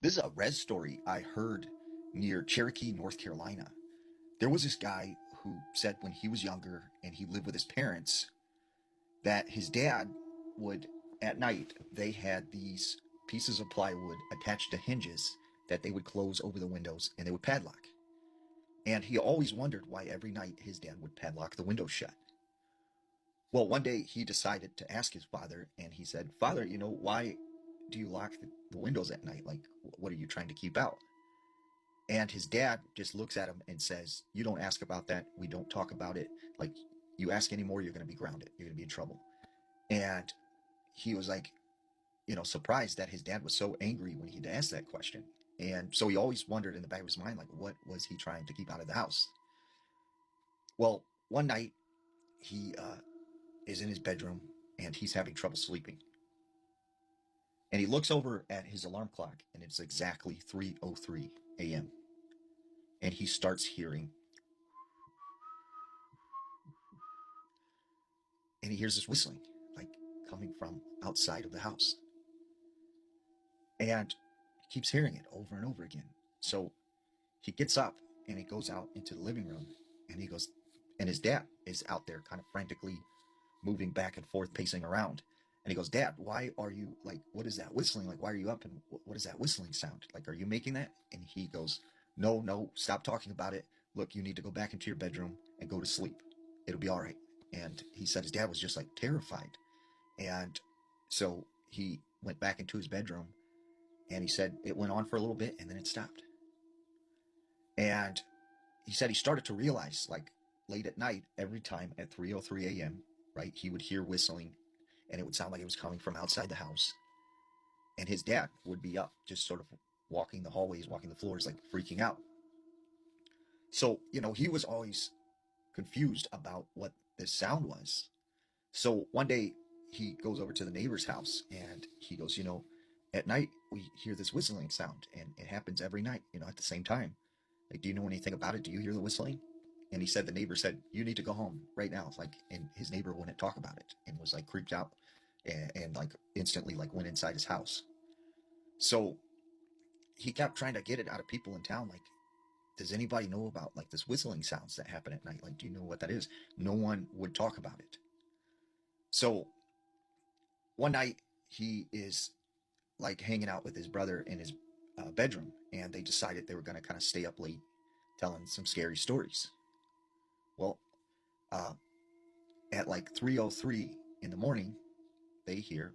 This is a res story I heard near Cherokee, North Carolina. There was this guy who said when he was younger and he lived with his parents that his dad would, at night, they had these pieces of plywood attached to hinges that they would close over the windows and they would padlock. And he always wondered why every night his dad would padlock the windows shut. Well, one day he decided to ask his father, and he said, "Father, why do you lock the windows at night? Like, what are you trying to keep out?" And his dad just looks at him and says, "You don't ask about that. We don't talk about it. Like, you ask anymore, you're going to be grounded. You're going to be in trouble." And he was like, surprised that his dad was so angry when he'd asked that question. And so he always wondered in the back of his mind, like, what was he trying to keep out of the house? Well, one night he is in his bedroom and he's having trouble sleeping. And he looks over at his alarm clock and it's exactly 3:03 a.m. And he starts hearing, and he hears this whistling, like coming from outside of the house. And he keeps hearing it over and over again. So he gets up and he goes out into the living room and he goes, and his dad is out there kind of frantically moving back and forth, pacing around. And he goes, "Dad, why are you like, what is that whistling? Like, why are you up? And what is that whistling sound? Like, are you making that?" And he goes, "No, no, stop talking about it. Look, you need to go back into your bedroom and go to sleep. It'll be all right." And he said his dad was just like terrified. And so he went back into his bedroom and he said it went on for a little bit and then it stopped. And he said he started to realize, like, late at night, every time at 3:03 a.m., right, he would hear whistling and it would sound like it was coming from outside the house. And his dad would be up, just sort of walking the hallways, walking the floors, like freaking out. So, he was always confused about what this sound was. So one day he goes over to the neighbor's house and he goes, "At night we hear this whistling sound and it happens every night, at the same time. Like, do you know anything about it? Do you hear the whistling?" And he said, the neighbor said, "You need to go home right now." It's like, and his neighbor wouldn't talk about it and was like creeped out and like instantly like went inside his house. So he kept trying to get it out of people in town. Like, does anybody know about like this whistling sounds that happen at night? Like, do you know what that is? No one would talk about it. So one night he is like hanging out with his brother in his bedroom, and they decided they were going to kind of stay up late telling some scary stories. Well, uh, at like 3:03 in the morning, they hear